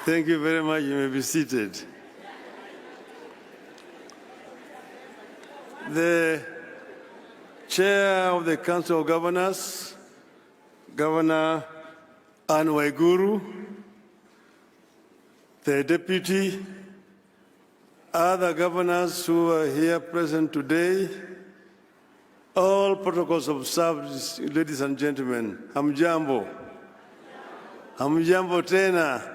Thank you very much. You may be seated. The Chair of the Council of Governors, Governor Anne Waiguru, the Deputy, other governors who are here present today, all protocols observed, ladies and gentlemen, hamjambo. Hamjambo tena.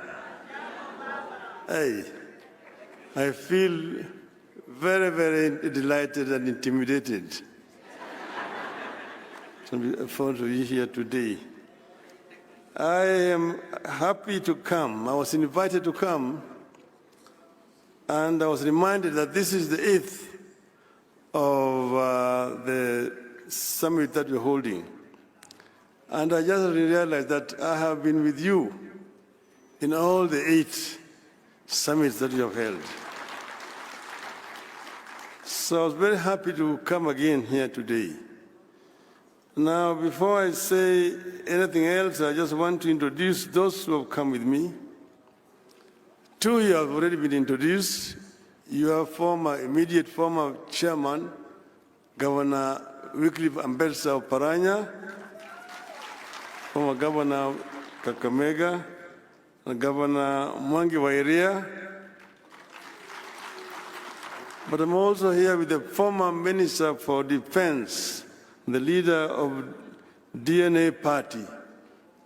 Hey, I feel very, very delighted and intimidated to be found to be here today. I am happy to come. I was invited to come, and I was reminded that this is the 8th of the summit that we're holding. And I just realized that I have been with you in all the 8 summits that we have held. So I was very happy to come again here today. Now, before I say anything else, I just want to introduce those who have come with me. 2 you have already been introduced. Your immediate former chairman, Governor Wycliffe Ambassador Paranya, former Governor Kakamega, and Governor Mwangi Wairia. But I'm also here with the former Minister for Defense, the leader of DNA Party,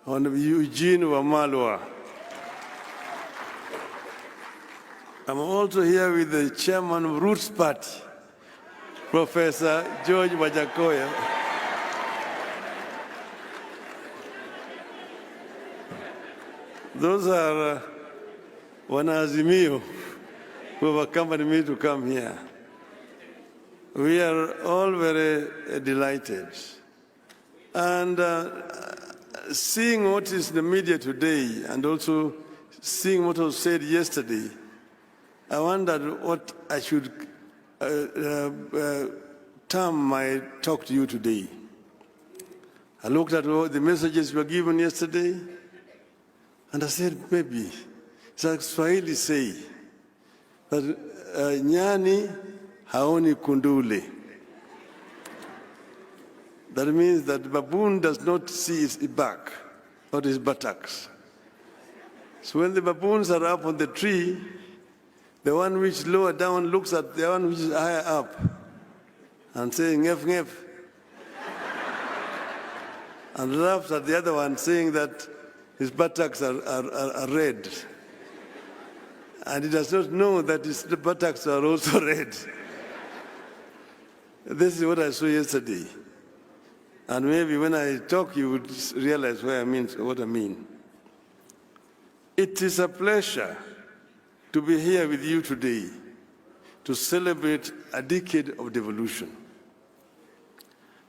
Honorable Eugene Wamalwa. I'm also here with the chairman of Roots Party, Professor George Wajakoya. Those are Wanazimio who have accompanied me to come here. We are all very delighted. And seeing what is in the media today and also seeing what was said yesterday, I wondered what I should term my talk to you today. I looked at all the messages were given yesterday, and I said, maybe, it's like Swahili say, that nyani haoni kundule. That means that the baboon does not see his back, or his buttocks. So when the baboons are up on the tree, the one which is lower down looks at the one which is higher up and saying, ngef, ngef. And laughs at the other one saying that his buttocks are red. And he does not know that his buttocks are also red. This is what I saw yesterday. And maybe when I talk, you would realize what I mean. It is a pleasure to be here with you today to celebrate a decade of devolution.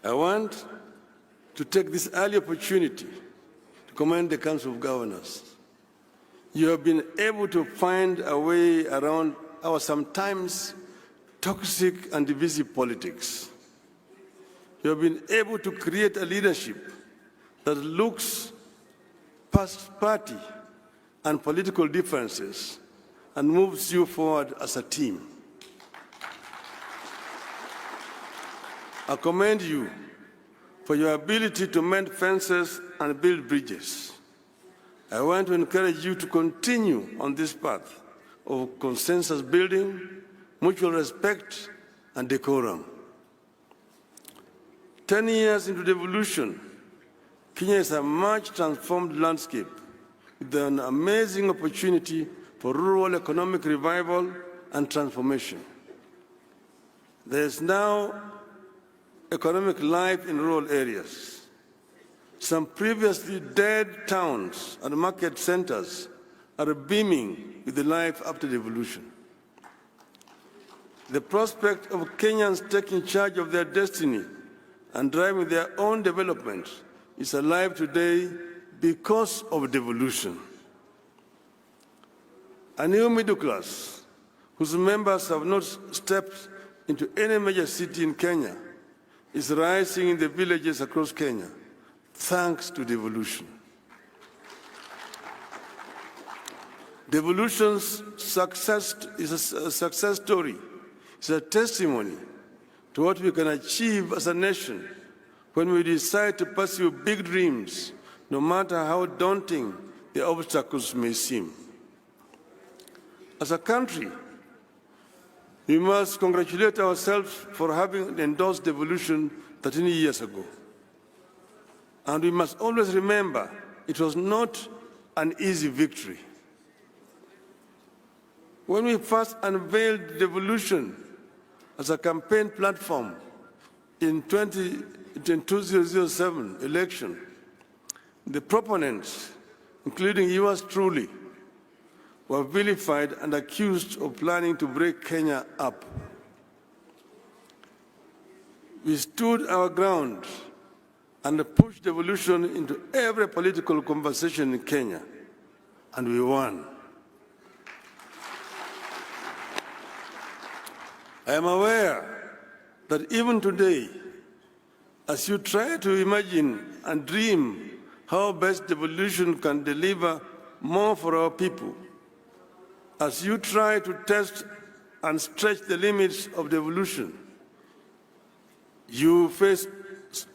I want to take this early opportunity to commend the Council of Governors. You have been able to find a way around our sometimes toxic and divisive politics. You have been able to create a leadership that looks past party and political differences and moves you forward as a team. I commend you for your ability to mend fences and build bridges. I want to encourage you to continue on this path of consensus building, mutual respect, and decorum. 10 years into devolution, Kenya is a much transformed landscape with an amazing opportunity for rural economic revival and transformation. There is now economic life in rural areas. Some previously dead towns and market centers are beaming with the life after devolution. The prospect of Kenyans taking charge of their destiny and driving their own development is alive today because of devolution. A new middle class, whose members have not stepped into any major city in Kenya, is rising in the villages across Kenya, thanks to devolution. Devolution's success is a success story. It's a testimony to what we can achieve as a nation when we decide to pursue big dreams, no matter how daunting the obstacles may seem. As a country, we must congratulate ourselves for having endorsed devolution 13 years ago. And we must always remember it was not an easy victory. When we first unveiled devolution as a campaign platform in 2007 election, the proponents, including yours truly, were vilified and accused of planning to break Kenya up. We stood our ground and pushed devolution into every political conversation in Kenya, and we won. I am aware that even today, as you try to imagine and dream how best devolution can deliver more for our people, as you try to test and stretch the limits of devolution, you face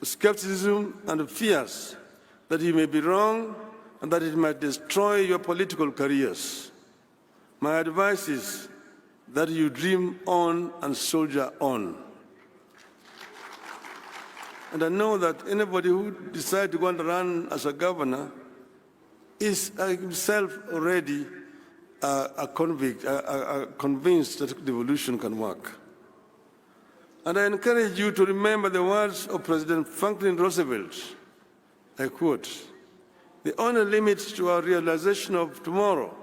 skepticism and fears that you may be wrong and that it might destroy your political careers. My advice is that you dream on and soldier on. And I know that anybody who decides to go and run as a governor is himself already convinced that devolution can work. And I encourage you to remember the words of President Franklin Roosevelt. I quote, "The only limit to our realization of tomorrow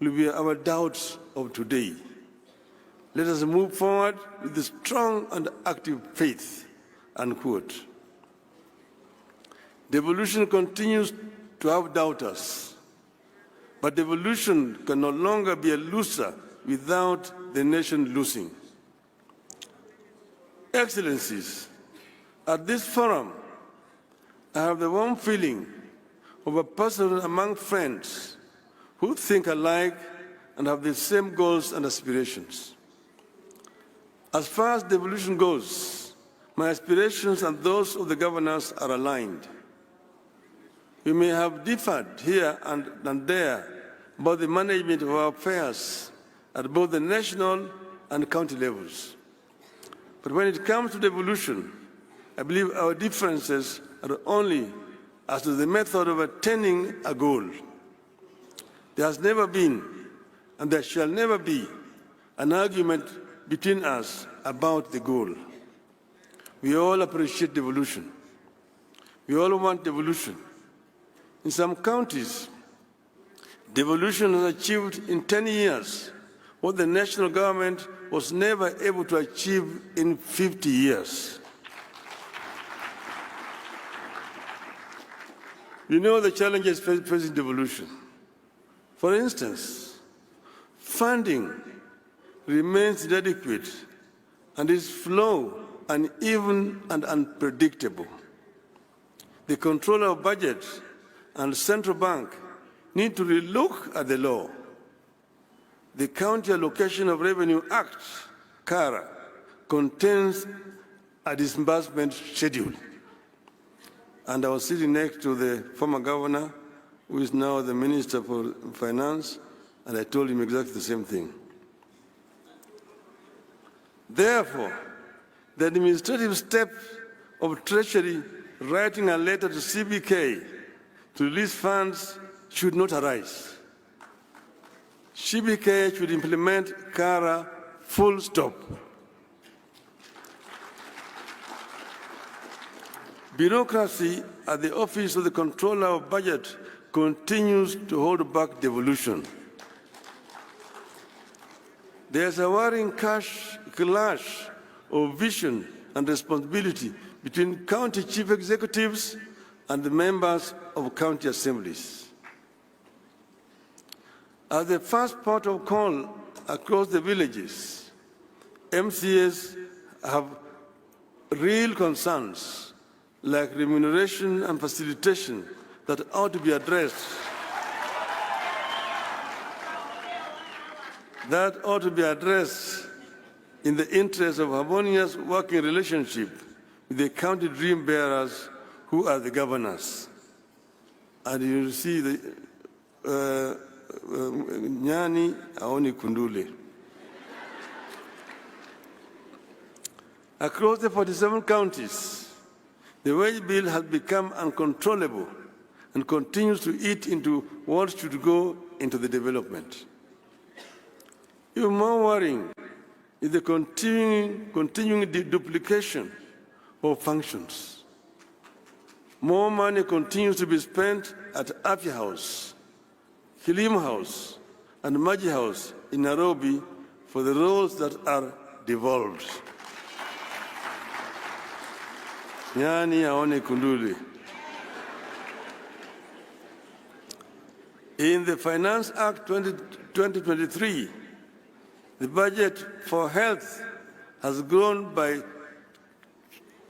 will be our doubts of today. Let us move forward with a strong and active faith," unquote. Devolution continues to have doubters, but devolution can no longer be a loser without the nation losing. Excellencies, at this forum, I have the warm feeling of a person among friends who think alike and have the same goals and aspirations. As far as devolution goes, my aspirations and those of the governors are aligned. We may have differed here and there about the management of our affairs at both the national and county levels. But when it comes to devolution, I believe our differences are only as to the method of attaining a goal. There has never been, and there shall never be, an argument between us about the goal. We all appreciate devolution. We all want devolution. In some counties, devolution has achieved in 10 years what the national government was never able to achieve in 50 years. We know the challenges facing devolution. For instance, funding remains inadequate and its flow uneven and unpredictable. The controller of budget and central bank need to relook at the law. The County Allocation of Revenue Act, CARA, contains a disbursement schedule. And I was sitting next to the former governor, who is now the Minister for Finance, and I told him exactly the same thing. Therefore, the administrative step of Treasury writing a letter to CBK to release funds should not arise. CBK should implement CARA full stop. Bureaucracy at the Office of the Controller of Budget continues to hold back devolution. There's a worrying clash of vision and responsibility between county chief executives and the members of county assemblies. As the first port of call across the villages, MCAs have real concerns like remuneration and facilitation that ought to be addressed. that ought to be addressed in the interest of harmonious working relationship with the county dream bearers who are the governors. And you see the Nyani Aoni Kundule. Across the 47 counties, the wage bill has become uncontrollable and continues to eat into what should go into the development. Even more worrying is the continuing duplication of functions. More money continues to be spent at Afya House, Kilim House, and Maji House in Nairobi for the roles that are devolved. Nyani aone kunduli. In the Finance Act 2023, the budget for health has grown by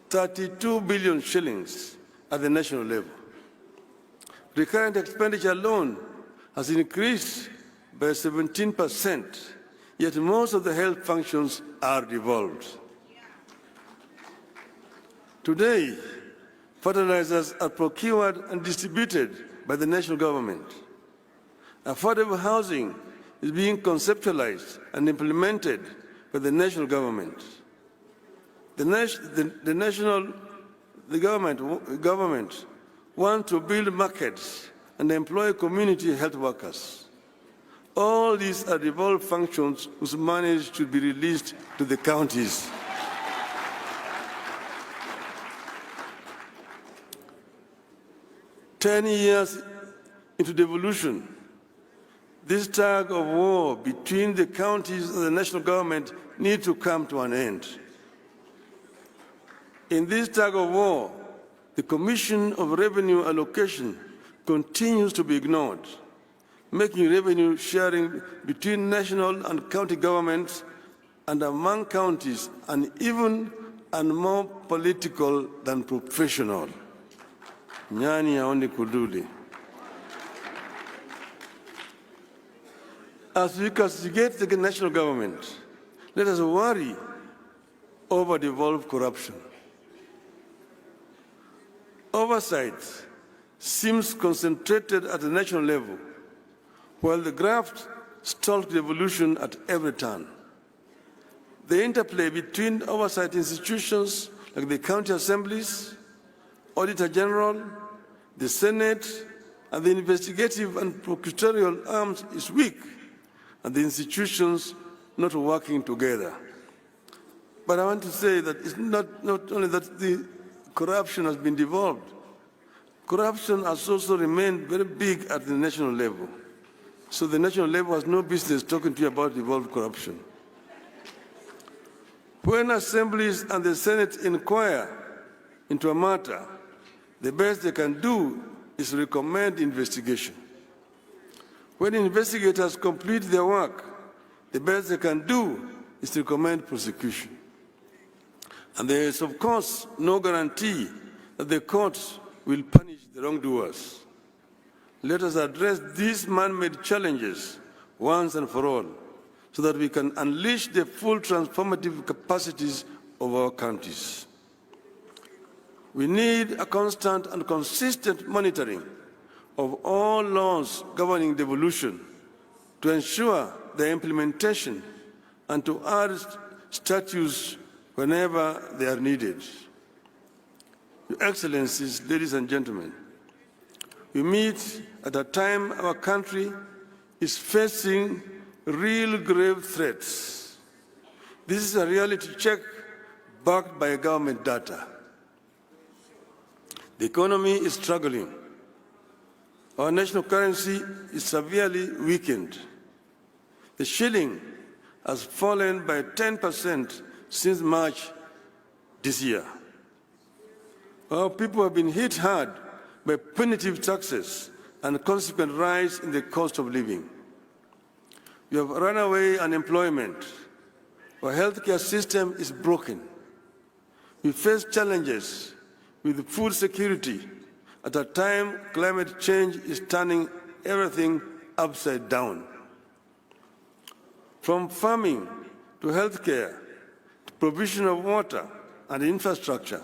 32 billion shillings at the national level. Recurrent expenditure alone has increased by 17%, yet most of the health functions are devolved. Today, fertilizers are procured and distributed by the national government. Affordable housing is being conceptualized and implemented by the national government. The government wants to build markets and employ community health workers. All these are devolved functions whose money should be released to the counties. Ten years into devolution, this tug of war between the counties and the national government needs to come to an end. In this tug of war, the Commission of Revenue Allocation continues to be ignored, making revenue sharing between national and county governments and among counties uneven and more political than professional. Nyani aone kuduli. As we castigate the national government, let us worry over devolved corruption. Oversight seems concentrated at the national level, while the graft stalks devolution at every turn. The interplay between oversight institutions like the county assemblies, Auditor General, the Senate, and the investigative and prosecutorial arms is weak, and the institutions not working together. But I want to say that it's not only that the corruption has been devolved, corruption has also remained very big at the national level. So the national level has no business talking to you about devolved corruption. When assemblies and the Senate inquire into a matter, the best they can do is recommend investigation. When investigators complete their work, the best they can do is to recommend prosecution. And there is, of course, no guarantee that the courts will punish the wrongdoers. Let us address these man-made challenges once and for all, so that we can unleash the full transformative capacities of our counties. We need a constant and consistent monitoring of all laws governing devolution to ensure their implementation and to add statutes whenever they are needed. Your Excellencies, ladies and gentlemen, we meet at a time our country is facing real grave threats. This is a reality check backed by government data. The economy is struggling. Our national currency is severely weakened. The shilling has fallen by 10% since March this year. Our people have been hit hard by punitive taxes and a consequent rise in the cost of living. We have runaway unemployment. Our healthcare system is broken. We face challenges with food security at a time climate change is turning everything upside down. From farming to healthcare, to provision of water and infrastructure,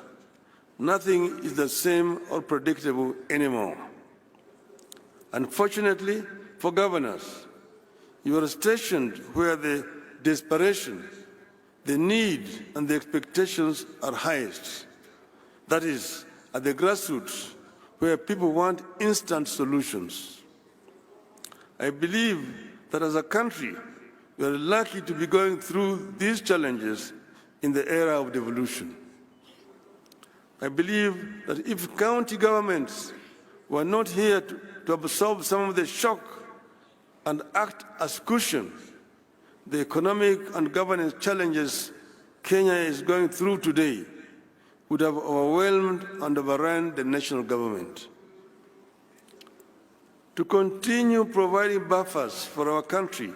nothing is the same or predictable anymore. Unfortunately for governors, you are stationed where the desperation, the need, and the expectations are highest. That is, at the grassroots, where people want instant solutions. I believe that as a country, we are lucky to be going through these challenges in the era of devolution. I believe that if county governments were not here to absorb some of the shock and act as cushion, the economic and governance challenges Kenya is going through today would have overwhelmed and overrun the national government. To continue providing buffers for our country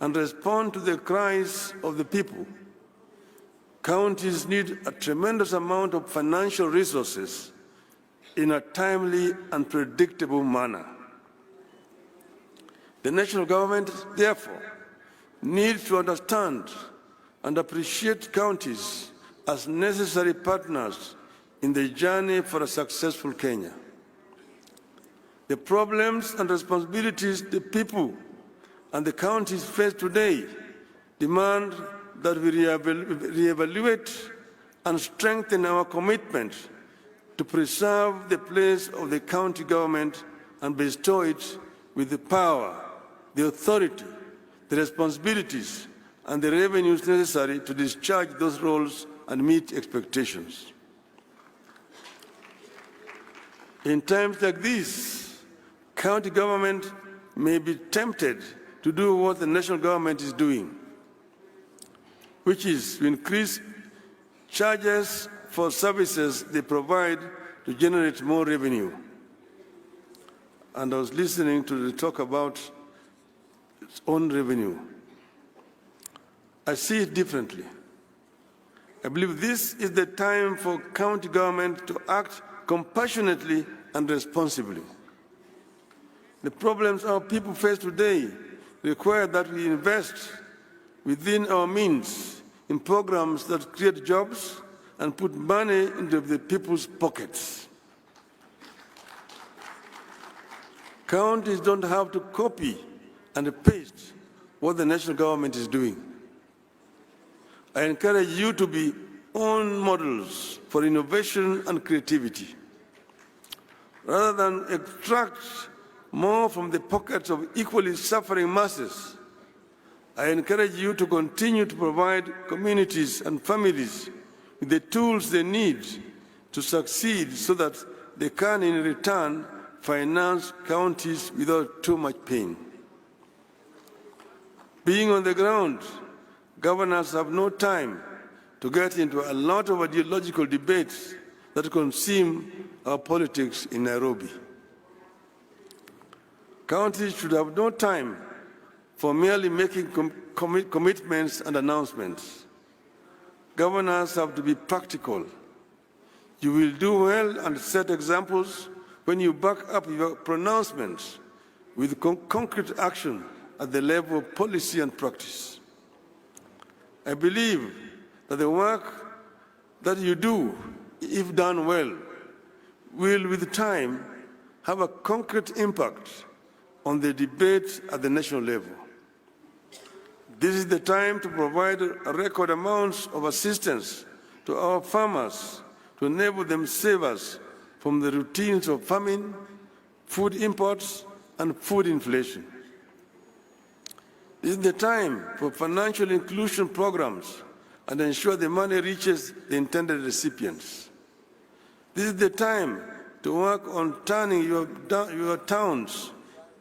and respond to the cries of the people, counties need a tremendous amount of financial resources in a timely and predictable manner. The national government, therefore, needs to understand and appreciate counties as necessary partners in the journey for a successful Kenya. The problems and responsibilities the people and the counties face today demand that we reevaluate and strengthen our commitment to preserve the place of the county government and bestow it with the power, the authority, the responsibilities, and the revenues necessary to discharge those roles and meet expectations. In times like these, county government may be tempted to do what the national government is doing, which is to increase charges for services they provide to generate more revenue. And I was listening to the talk about its own revenue. I see it differently. I believe this is the time for county government to act compassionately and responsibly. The problems our people face today require that we invest within our means in programs that create jobs and put money into the people's pockets. Counties don't have to copy and paste what the national government is doing. I encourage you to be own models for innovation and creativity. Rather than extract more from the pockets of equally suffering masses, I encourage you to continue to provide communities and families with the tools they need to succeed so that they can, in return, finance counties without too much pain. Being on the ground, governors have no time to get into a lot of ideological debates that consume our politics in Nairobi. Counties should have no time for merely making commitments and announcements. Governors have to be practical. You will do well and set examples when you back up your pronouncements with concrete action at the level of policy and practice. I believe that the work that you do, if done well, will with time have a concrete impact on the debate at the national level. This is the time to provide record amounts of assistance to our farmers to enable them save us from the routines of famine, food imports, and food inflation. This is the time for financial inclusion programs and ensure the money reaches the intended recipients. This is the time to work on turning your towns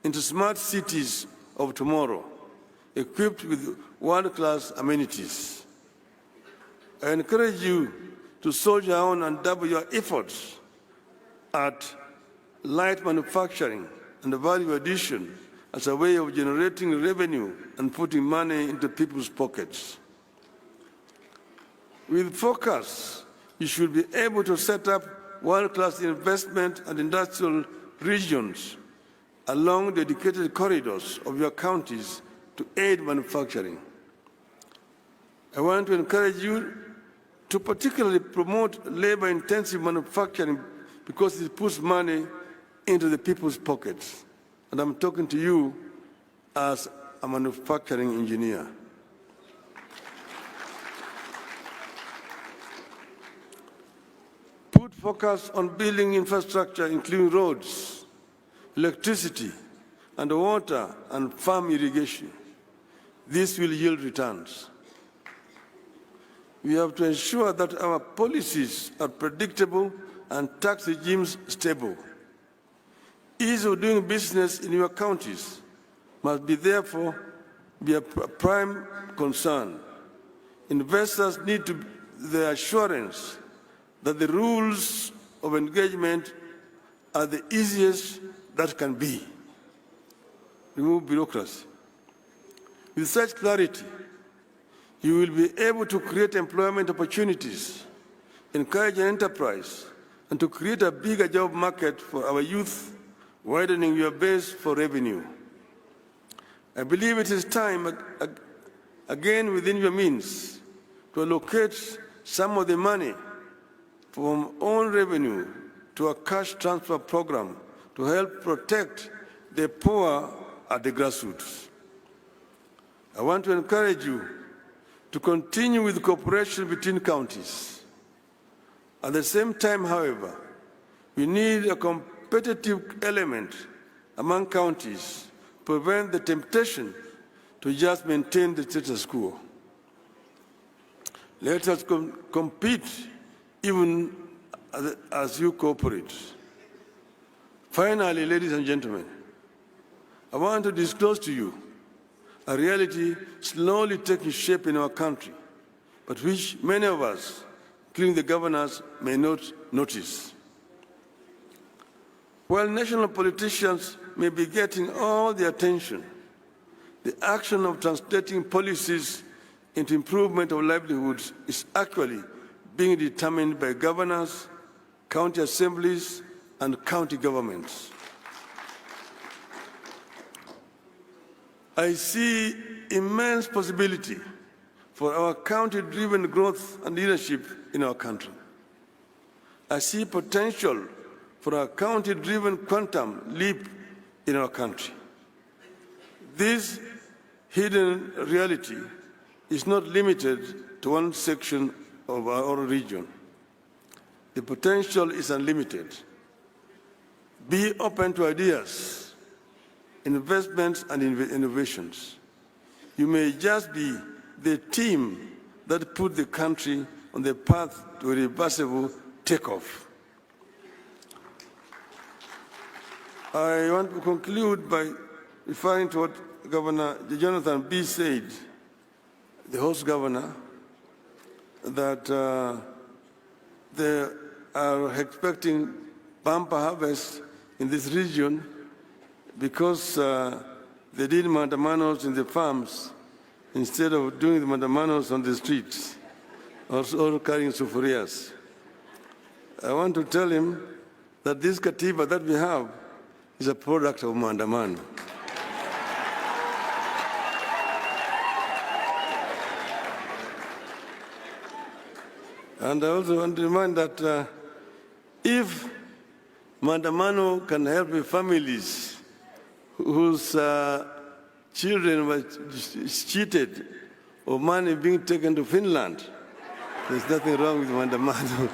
into smart cities of tomorrow, equipped with world-class amenities. I encourage you to soldier on and double your efforts at light manufacturing and value addition as a way of generating revenue and putting money into people's pockets. With focus, you should be able to set up world-class investment and industrial regions along dedicated corridors of your counties to aid manufacturing. I want to encourage you to particularly promote labor-intensive manufacturing because it puts money into the people's pockets. And I'm talking to you as a manufacturing engineer. Put focus on building infrastructure, including roads, electricity, and water and farm irrigation. This will yield returns. We have to ensure that our policies are predictable and tax regimes stable. Ease of doing business in your counties must therefore be a prime concern. Investors need the assurance that the rules of engagement are the easiest that can be. Remove bureaucracy. With such clarity, you will be able to create employment opportunities, encourage enterprise, and to create a bigger job market for our youth, widening your base for revenue. I believe it is time, again within your means, to allocate some of the money from own revenue to a cash transfer program to help protect the poor at the grassroots. I want to encourage you to continue with cooperation between counties. At the same time, however, we need a competitive element among counties to prevent the temptation to just maintain the status quo. Let us compete even as you cooperate. Finally, ladies and gentlemen, I want to disclose to you a reality slowly taking shape in our country, but which many of us, including the governors, may not notice. While national politicians may be getting all the attention, the action of translating policies into improvement of livelihoods is actually being determined by governors, county assemblies, and county governments. I see immense possibility for our county-driven growth and leadership in our country. I see potential for a county-driven quantum leap in our country. This hidden reality is not limited to one section of our region. The potential is unlimited. Be open to ideas, investments, and innovations. You may just be the team that put the country on the path to a reversible takeoff. I want to conclude by referring to what Governor Jonathan B. said, the host governor, that they are expecting bumper harvest in this region because they did mandamanos in the farms instead of doing the mandamanos on the streets or carrying sufurias. I want to tell him that this katiba that we have is a product of mandamano. And I also want to remind that if mandamano can help families whose children were cheated or money being taken to Finland, there's nothing wrong with mandamano.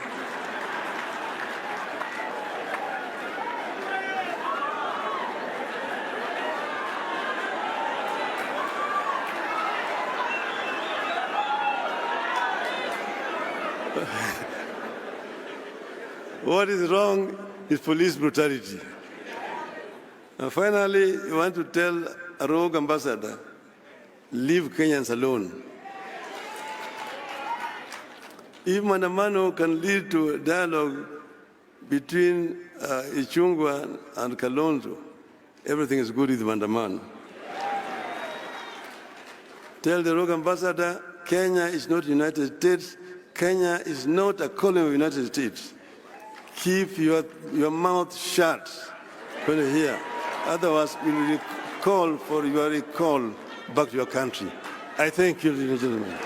What is wrong is police brutality. And finally, I want to tell a rogue ambassador, leave Kenyans alone. If Mandamano can lead to a dialogue between Ichungwa and Kalonzo, everything is good with Mandamano. Tell the rogue ambassador, Kenya is not the United States. Kenya is not a colony of the United States. Keep your mouth shut when you hear. Otherwise, we will call for your recall back to your country. I thank you, ladies and gentlemen.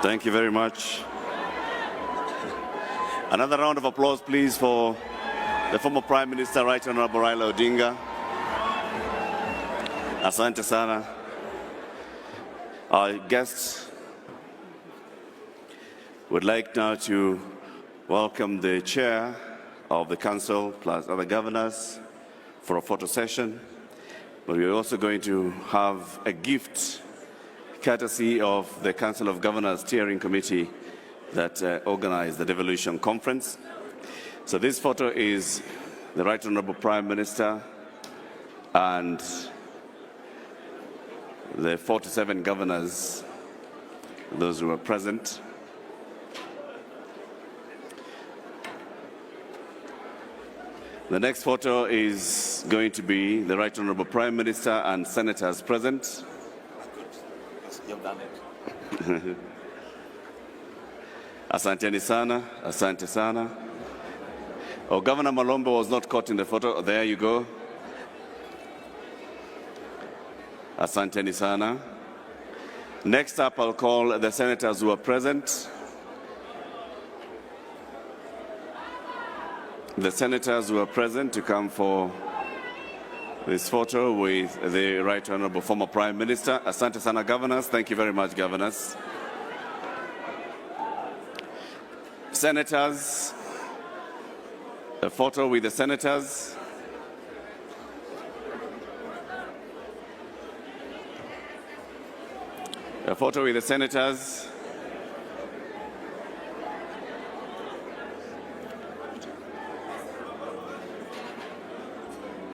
Thank you very much. Another round of applause, please, for the former Prime Minister, Right Honorable Raila Odinga. Asante sana. Our guests would like now to welcome the chair of the council plus other governors for a photo session. But we're also going to have a gift courtesy of the Council of Governors Steering Committee that organized the Devolution Conference. So this photo is the Right Honorable Prime Minister and the 47 governors, those who were present. The next photo is going to be the Right Honorable Prime Minister and senators present. You've done it. Asante sana, asante sana. Oh, Governor Malombo was not caught in the photo. There you go. Asante sana. Next up, I'll call the senators who are present. The senators who are present to come for this photo with the Right Honorable former Prime Minister. Asante sana, governors. Thank you very much, governors. Senators, a photo with the senators. A photo with the senators.